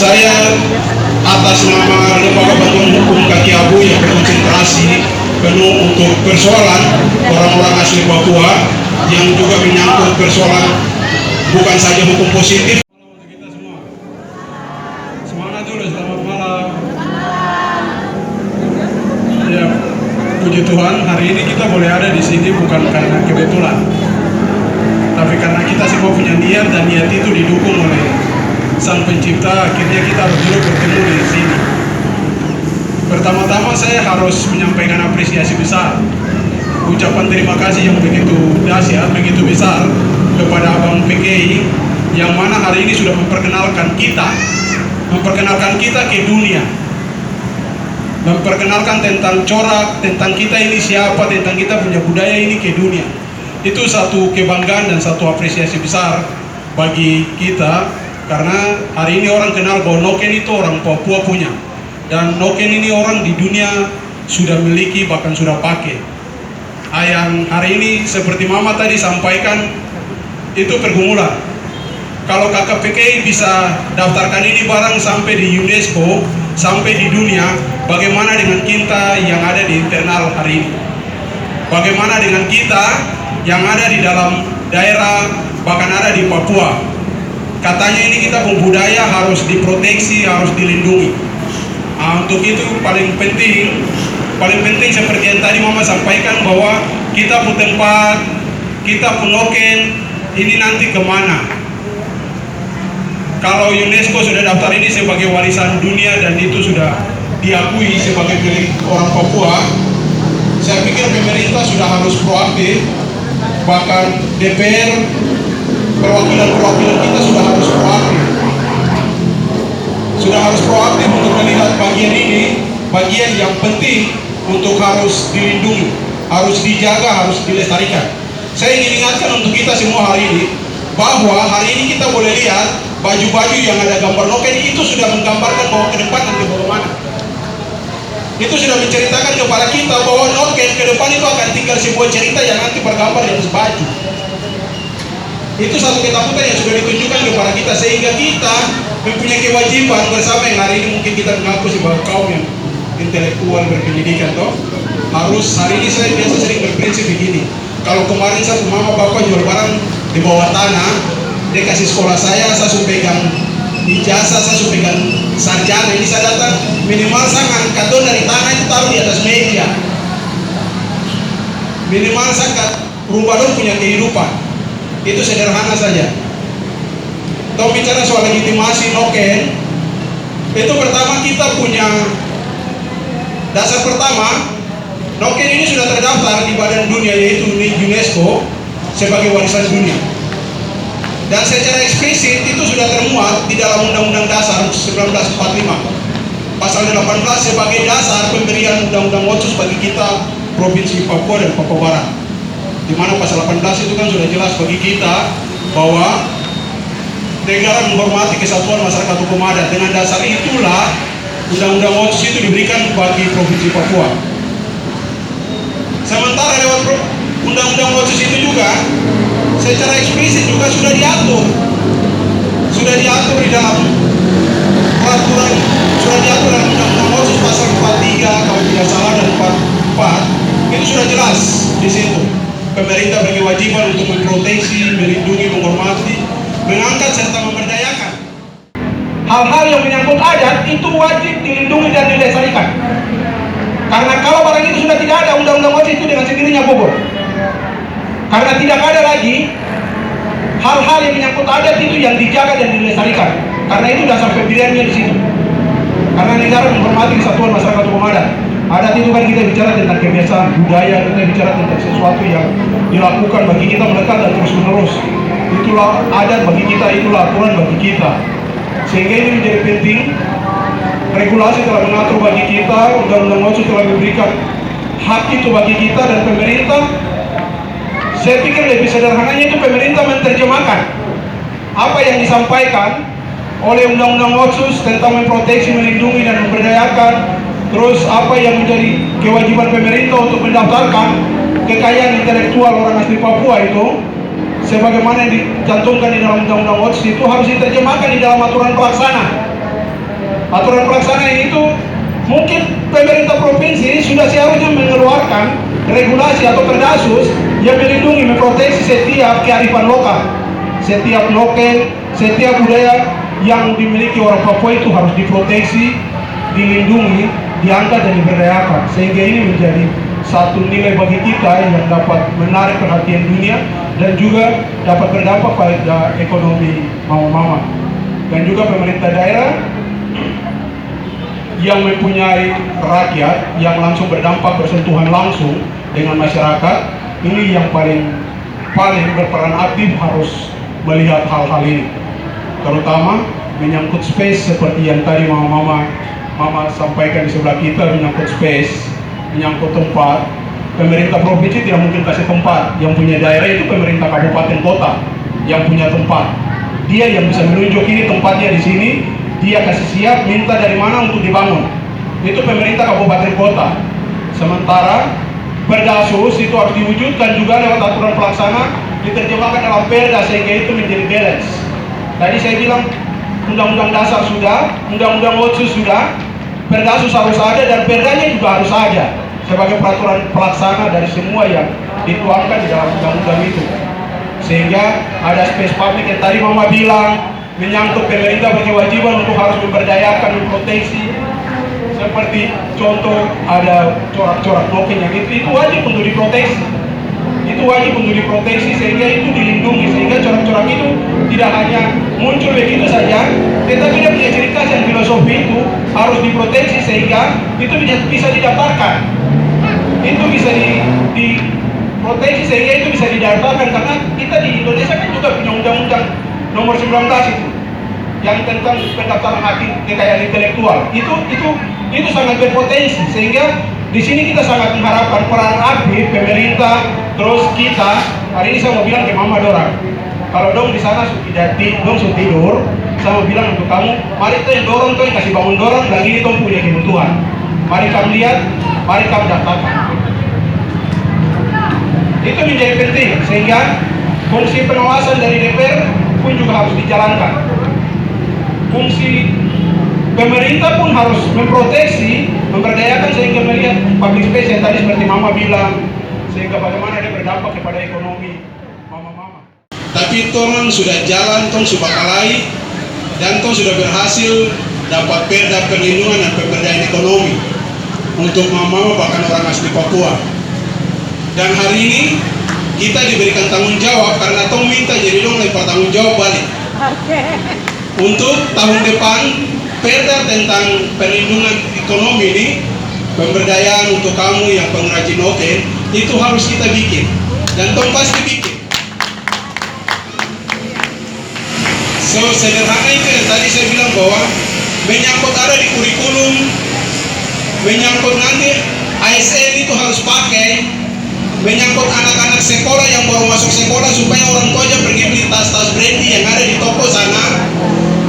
saya atas nama Lembaga Bantuan Hukum Kaki Abu yang berkonsentrasi penuh untuk persoalan orang-orang asli Papua yang juga menyangkut persoalan bukan saja hukum positif. Kita semua semangat dulu, selamat malam. Ya, puji Tuhan, hari ini kita boleh ada di sini bukan karena kebetulan, tapi karena kita semua punya niat, dan niat itu didukung oleh Sang Pencipta. Akhirnya kita harus dulu bertemu di sini. Pertama-tama saya harus menyampaikan apresiasi besar, ucapan terima kasih yang begitu dahsyat, begitu besar kepada Abang PKI yang mana hari ini sudah memperkenalkan kita ke dunia, memperkenalkan tentang corak, tentang kita ini siapa, tentang kita punya budaya ini ke dunia. Itu satu kebanggaan dan satu apresiasi besar bagi kita, karena hari ini orang kenal bahwa Noken itu orang Papua punya, dan Noken ini orang di dunia sudah miliki, bahkan sudah pakai. Yang hari ini seperti Mama tadi sampaikan, itu pergumulan. Kalau kakak PKI bisa daftarkan ini barang sampai di UNESCO, sampai di dunia, bagaimana dengan kita yang ada di internal hari ini? Bagaimana dengan kita yang ada di dalam daerah, bahkan ada di Papua? Katanya ini kita budaya harus diproteksi, harus dilindungi. Untuk itu paling penting seperti yang tadi Mama sampaikan, bahwa kita pun tempat, kita pun Noken, ini nanti kemana? Kalau UNESCO sudah daftar ini sebagai warisan dunia dan itu sudah diakui sebagai milik orang Papua, saya pikir pemerintah sudah harus proaktif, bahkan DPR, perwakilan kita sudah harus proaktif untuk melihat bagian ini, bagian yang penting untuk harus dilindungi, harus dijaga, harus dilestarikan. Saya ingin ingatkan untuk kita semua hari ini, bahwa hari ini kita boleh lihat baju-baju yang ada gambar Noken itu sudah menggambarkan bahwa ke depan nanti bagaimana. Itu sudah menceritakan kepada kita bahwa Noken ke depan itu akan tinggal sebuah cerita yang nanti bergambar di atas baju. Itu satu ketakutan yang sudah ditunjukkan kepada kita, sehingga kita mempunyai kewajiban bersama yang hari ini mungkin kita mengaku sebagai kaum yang intelektual berpendidikan, harus hari ini saya biasa sering berprinsip begini. Kalau kemarin saya mama bapak jual barang di bawah tanah, dia kasih sekolah saya sudah pegang ijazah, saya sudah pegang sarjana, ini saya datang minimal saya angkat dari tanah itu taruh di atas meja. Minimal saya rubah dong punya kehidupan. Itu sederhana saja. Kalau bicara soal legitimasi Noken, itu pertama kita punya dasar pertama, Noken ini sudah terdaftar di badan dunia yaitu UNESCO sebagai warisan dunia. Dan secara eksplisit itu sudah termuat di dalam Undang-Undang Dasar 1945 pasal 18 sebagai dasar pemberian Undang-Undang Otsus bagi kita Provinsi Papua dan Papua Barat, di mana pasal 18 itu kan sudah jelas bagi kita bahwa negara menghormati kesatuan masyarakat hukum adat. Dengan dasar itulah Undang-Undang Otsus itu diberikan bagi Provinsi Papua. Sementara lewat Undang-Undang Otsus itu juga secara eksplisit juga sudah diatur di dalam peraturan, sudah diatur dalam Undang-Undang Otsus pasal 43 kalau tidak salah dan 44, itu sudah jelas di situ. Pemerintah berkewajiban untuk memproteksi, melindungi, menghormati, mengangkat serta memberdayakan. Hal-hal yang menyangkut adat itu wajib dilindungi dan dilestarikan. Karena kalau barang itu sudah tidak ada, Undang-Undang Otsus itu dengan sendirinya gugur. Karena tidak ada lagi hal-hal yang menyangkut adat itu yang dijaga dan dilestarikan. Karena itu dasar pemberiannya di situ. Karena negara menghormati kesatuan masyarakat hukum adat. Adat itu kan kita bicara tentang kebiasaan budaya, kita bicara tentang sesuatu yang dilakukan bagi kita melekat dan terus menerus. Itulah adat bagi kita, itulah aturan bagi kita. Sehingga ini menjadi penting. Regulasi telah mengatur bagi kita, Undang-Undang Otsus telah memberikan hak itu bagi kita, dan pemerintah, saya pikir lebih sederhananya itu pemerintah menerjemahkan apa yang disampaikan oleh Undang-Undang Otsus tentang memproteksi, melindungi, dan memberdayakan. Terus apa yang menjadi kewajiban pemerintah untuk mendaftarkan kekayaan intelektual orang asli Papua itu, sebagaimana yang dicantumkan di dalam Undang-Undang Otsus itu harus diterjemahkan di dalam aturan pelaksana. Aturan pelaksana ini itu mungkin pemerintah provinsi sudah seharusnya mengeluarkan regulasi atau perdasus yang melindungi, memproteksi setiap kearifan lokal, setiap noken, setiap budaya yang dimiliki orang Papua itu harus diproteksi, dilindungi, diangkat dan diberdayakan, sehingga ini menjadi satu nilai bagi kita yang dapat menarik perhatian dunia dan juga dapat berdampak pada ekonomi mama-mama. Dan juga pemerintah daerah yang mempunyai rakyat yang langsung berdampak, bersentuhan langsung dengan masyarakat, ini yang paling berperan aktif harus melihat hal-hal ini, terutama menyangkut space seperti yang tadi mama sampaikan di sebelah kita, menyangkut space, menyangkut tempat. Pemerintah provinsi tidak mungkin kasih tempat, yang punya daerah itu pemerintah kabupaten kota yang punya tempat. Dia yang bisa menunjuk ini tempatnya di sini, dia kasih siap, minta dari mana untuk dibangun. Itu pemerintah kabupaten kota. Sementara perdasus itu harus diwujudkan juga lewat aturan pelaksana, diterjemahkan dalam perda sehingga itu menjadi balance. Tadi saya bilang undang-undang dasar sudah, undang-undang otsus sudah, perdasus harus ada dan perdanya juga harus ada sebagai peraturan pelaksana dari semua yang dituangkan di dalam undang-undang itu. Sehingga ada space public yang tadi mama bilang, menyangkut pemerintah berkewajiban untuk harus memberdayakan, memproteksi. Seperti contoh ada corak-corak noken yang itu wajib untuk diproteksi. Itu wajib untuk diproteksi sehingga itu dilindungi, sehingga corak-corak itu tidak hanya muncul begitu saja, tetapi dia punya ciri khas dan filosofi itu harus diproteksi sehingga itu bisa didaftarkan. Itu bisa diproteksi sehingga itu bisa didaftarkan, karena kita di Indonesia kan juga punya undang-undang nomor 19 itu yang tentang pendaftaran hak kekayaan intelektual. Itu sangat berpotensi, sehingga di sini kita sangat mengharapkan peran aktif pemerintah. Terus kita hari ini saya mau bilang ke mama dorang, kalau dong di sana sudah tidur, saya mau bilang untuk kamu, mari kita yang dorong tuh, kasih bangun dorong, dan ini tuh punya kebutuhan. Mari kamu lihat, mari kamu daftarkan. Itu menjadi penting, sehingga fungsi pengawasan dari DPR pun juga harus dijalankan. Fungsi pemerintah pun harus memproteksi, memberdayakan sehingga melihat public space yang tadi seperti mama bilang, sehingga bagaimana dia berdampak kepada ekonomi mama-mama. Tapi tong sudah jalan, tong sudah kalai, dan tong sudah berhasil dapat perda perlindungan dan pemberdayaan ekonomi untuk mama-mama bahkan orang asli Papua. Dan hari ini kita diberikan tanggung jawab karena tong minta jadi dong lempar tanggung jawab balik. Untuk tahun depan perda tentang perlindungan ekonomi ini, pemberdayaan untuk kamu yang pengrajin noken itu harus kita bikin, dan tong pasti bikin. So sederhana itu yang tadi saya bilang bahwa menyangkut ada di kurikulum, menyangkut nanti ASN itu harus pakai, menyangkut anak-anak sekolah yang baru masuk sekolah supaya orang tuanya pergi beli tas-tas brandy yang ada di toko sana,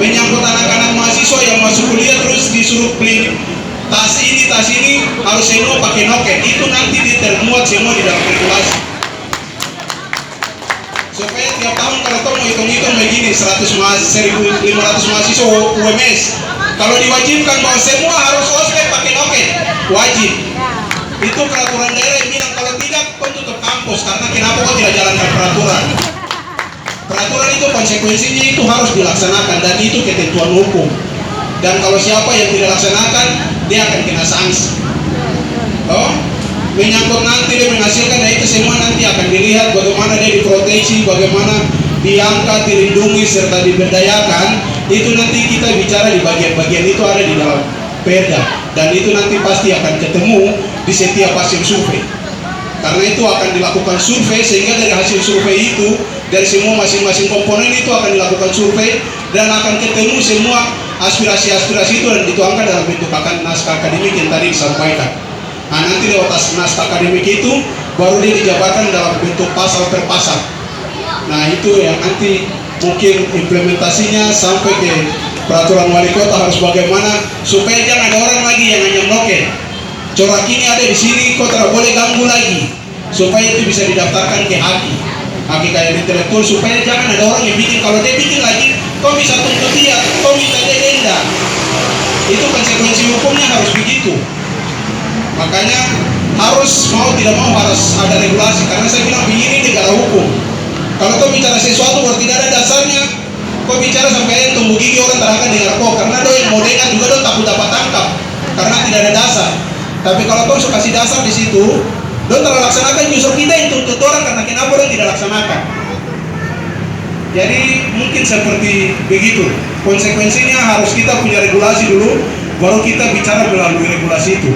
menyangkut anak-anak mahasiswa yang masuk kuliah terus disuruh beli tas ini harus semua pakai noken. Itu nanti ditermuat semua di dalam regulasi, supaya tiap tahun kalau kamu hitung-hitung begini 1.500 mahasiswa UMS, kalau diwajibkan bahwa semua harus ospek pakai noken, wajib. Itu peraturan daerah yang bilang, kalau tidak kau tutup kampus. Karena kenapa kau tidak jalankan peraturan? Peraturan itu konsekuensinya itu harus dilaksanakan, dan itu ketentuan hukum. Dan kalau siapa yang tidak laksanakan, dia akan kena sanksi. Menyangkut nanti dia menghasilkan, nah itu semua nanti akan dilihat bagaimana dia diproteksi, bagaimana diangkat, dilindungi, serta diberdayakan. Itu nanti kita bicara di bagian-bagian itu ada di dalam perda, dan itu nanti pasti akan ketemu di setiap hasil survei. Karena itu akan dilakukan survei, sehingga dari hasil survei itu, dari semua masing-masing komponen itu akan dilakukan survei, dan akan ketemu semua aspirasi-aspirasi itu dan dituangkan dalam bentuk naskah akademik yang tadi disampaikan. Nah, nanti lewat naskah akademik itu baru dia dijabarkan dalam bentuk pasal per pasal. Nah, itu yang nanti mungkin implementasinya sampai ke peraturan wali kota harus bagaimana supaya jangan ada orang lagi yang hanya noken. Corak ini ada di sini, kau tidak boleh ganggu lagi, supaya itu bisa didaftarkan ke haki kekayaan intelektual, supaya jangan ada orang yang bikin. Kalau dia bikin lagi, kau bisa tuntut dia, kau minta dia denda. Itu konsekuensi hukumnya harus begitu. Makanya harus mau tidak mau harus ada regulasi, karena saya bilang begini negara hukum. Kalau kau bicara sesuatu kalau tidak ada dasarnya, kau bicara sampai tumbuh gigi orang tak akan dengar kau, karena do yang mau dengar juga do takut dapat tangkap karena tidak ada dasar. Tapi kalau kau suka kasih dasar di situ, do terlaksanakan, justru kita yang tuntut orang karena kenapa orang tidak laksanakan. Jadi mungkin seperti begitu. Konsekuensinya harus kita punya regulasi dulu, baru kita bicara melalui regulasi itu.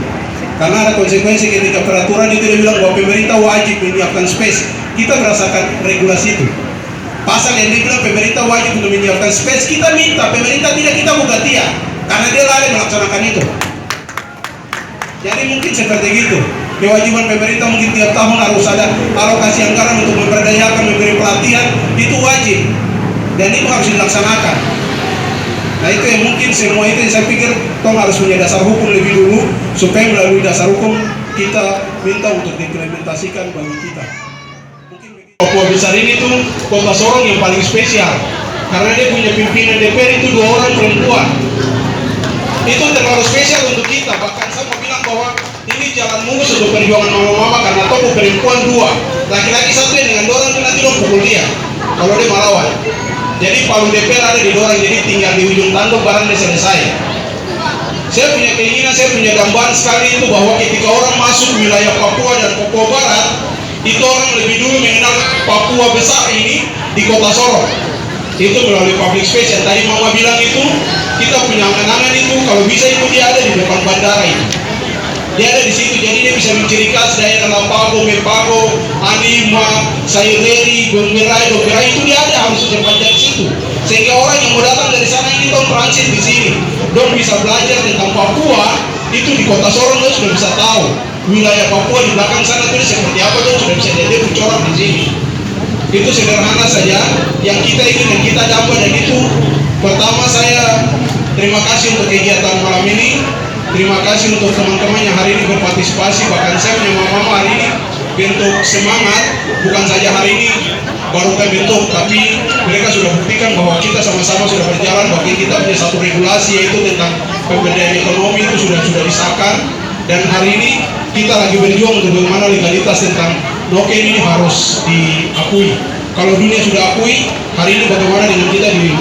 Karena ada konsekuensi ketika peraturan itu dia bilang bahwa pemerintah wajib menyiapkan space. Kita berdasarkan regulasi itu. Pasal yang dia bilang pemerintah wajib untuk menyiapkan space, kita minta pemerintah tidak, kita buka dia, karena dia lalai melaksanakan itu. Jadi mungkin seperti itu. Kewajiban pemerintah mungkin tiap tahun harus ada alokasi anggaran untuk memberdayakan, memberi pelatihan, itu wajib. Dan itu harus dilaksanakan. Nah itu yang mungkin semua itu yang saya pikir tong harus punya dasar hukum lebih dulu, supaya melalui dasar hukum kita minta untuk diimplementasikan bagi kita. Mungkin Papua besar ini tuh Kota Sorong yang paling spesial, karena dia punya pimpinan DPR itu 2 orang perempuan. Itu terlalu spesial untuk kita. Bahkan saya mau bilang bahwa ini jalan mulus untuk perjuangan mama-mama, karena tokoh perempuan 2, laki-laki 1 yang dengan dorang itu nanti dong pukul dia kalau dia melawan. Jadi palu DPR ada di dorang, jadi tinggal di ujung tanduk barang dia selesai. Saya punya keinginan, saya punya gambaran sekali itu bahwa ketika orang masuk wilayah Papua dan Papua Barat, itu orang lebih dulu mengenal Papua besar ini di Kota Sorong. Itu melalui public space yang tadi mama bilang itu, kita punya angan-angan itu, kalau bisa itu dia ada di depan bandara itu. Dia ada di situ, jadi dia bisa menciri khas daerah Lampago, Mepago, Anima, Sayuleri, Gonggerai, itu dia ada harus sepanjang situ. Sehingga orang yang mau datang dari sana ini dong transit di sini, dong bisa belajar tentang Papua itu di Kota Sorong, dong sudah bisa tahu wilayah Papua di belakang sana itu seperti apa, dong sudah bisa lihat bocoran di sini. Itu sederhana saja yang kita ingin dan kita dapat, dan itu pertama saya terima kasih untuk kegiatan malam ini. Terima kasih untuk teman-teman yang hari ini berpartisipasi. Bahkan saya punya mama hari ini bentuk semangat, bukan saja hari ini baru kita bentuk, tapi mereka sudah buktikan bahwa kita sama-sama sudah berjalan. Bagi kita punya satu regulasi yaitu tentang pemberdayaan ekonomi itu sudah disahkan, dan hari ini kita lagi berjuang untuk bagaimana legalitas tentang noken ini harus diakui. Kalau dunia sudah akui, hari ini bagaimana dengan kita di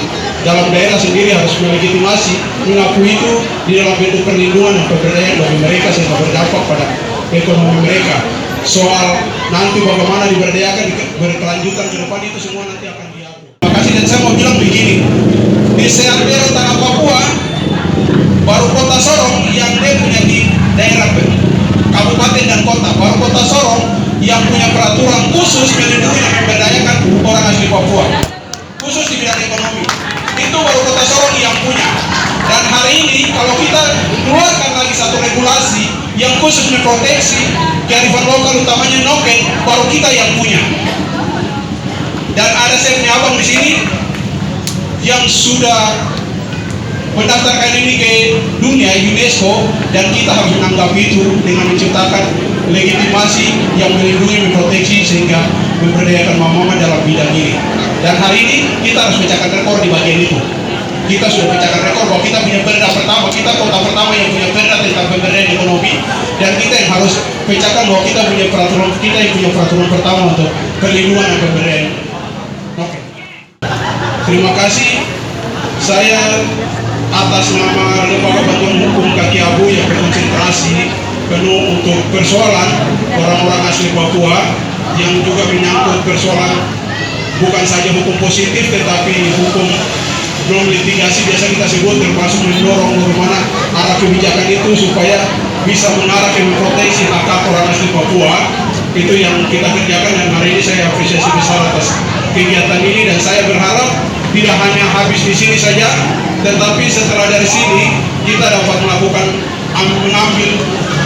dalam daerah sendiri harus melegitimasi, mengakui itu di dalam bentuk perlindungan dan pemberdayaan bagi mereka sehingga berdampak pada ekonomi mereka. Soal nanti bagaimana diberdayakan berkelanjutan ke depan itu semua nanti akan diatur. Terima kasih, dan saya mau bilang begini, di seantero tanah Papua baru Kota Sorong yang dia punya di daerah kabupaten dan kota, baru Kota Sorong yang punya peraturan khusus melindungi dan memberdayakan orang asli Papua, khusus di bidang ekonomi. Itu baru Kota Sorong yang punya. Dan hari ini kalau kita keluarkan lagi satu regulasi yang khusus memproteksi kearifan lokal utamanya noken, baru kita yang punya. Dan ada saya punya abang di sini yang sudah mendaftarkan ini ke dunia UNESCO, dan kita harus menanggapi itu dengan menciptakan legitimasi yang melindungi, memproteksi sehingga memberdayakan mama-mama dalam bidang ini. Dan hari ini kita harus pecahkan rekor di bagian itu. Kita sudah pecahkan rekor bahwa kita punya perda pertama, kita kota pertama yang punya perda tentang pemberdayaan ekonomi, dan kita yang harus pecahkan bahwa kita punya peraturan, kita yang punya peraturan pertama untuk perlindungan dan pemberdayaan. Oke. Terima kasih. Saya atas nama Lembaga Bantuan Hukum Kaki Abu yang berkonsentrasi penuh untuk persoalan orang-orang asli Papua, yang juga menyangkut persoalan bukan saja hukum positif tetapi hukum belum litigasi, biasa kita sebut, termasuk mendorong bagaimana arah kebijakan itu supaya bisa mengarah ke memproteksi hak orang asli Papua. Itu yang kita kerjakan, dan hari ini saya apresiasi besar atas kegiatan ini, dan saya berharap tidak hanya habis di sini saja, tetapi setelah dari sini kita dapat mengambil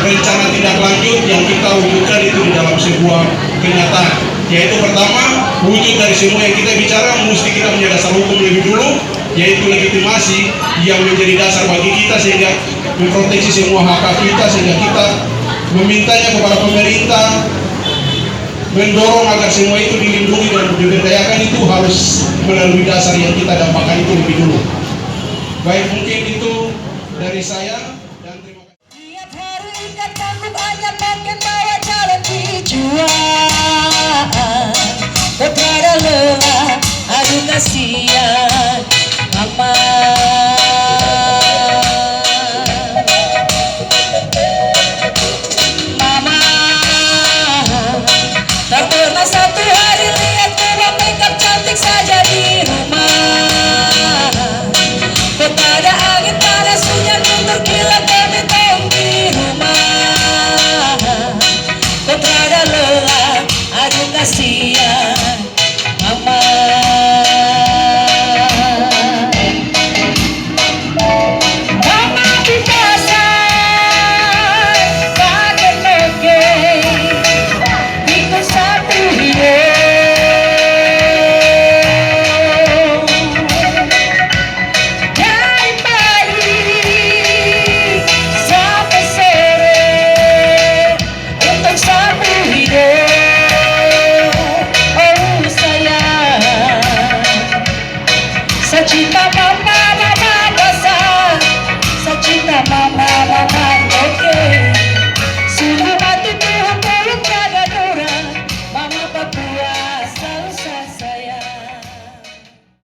rencana tindak lanjut yang kita wujudkan itu di dalam sebuah kenyataan. Yaitu pertama, wujud dari semua yang kita bicara mesti kita punya dasar hukum lebih dulu, yaitu legitimasi yang menjadi dasar bagi kita sehingga memproteksi semua hak kita, sehingga kita memintanya kepada pemerintah mendorong agar semua itu dilindungi dan diberdayakan, itu harus melalui dasar yang kita dapatkan itu lebih dulu. Baik, mungkin itu dari saya dan terima kasih. Tiap hari ikan tanggup hanya makin bawa jalan dijual. Kau tiada lelah, aduh kasihan mama. Mama, tak pernah satu hari lihat kau makeup cantik saja di rumah. Kau tak ada angin panas hujan untuk kilat kami tahu di rumah. Kau tak ada lelah, aduh kasihan mama. Mama di pasar pakai mege, ikut satu hidup. Dari pagi sampai sore untuk satu hidup. Oh sayang, secinta mama mama dasar, secinta mama mama oke. Sungguh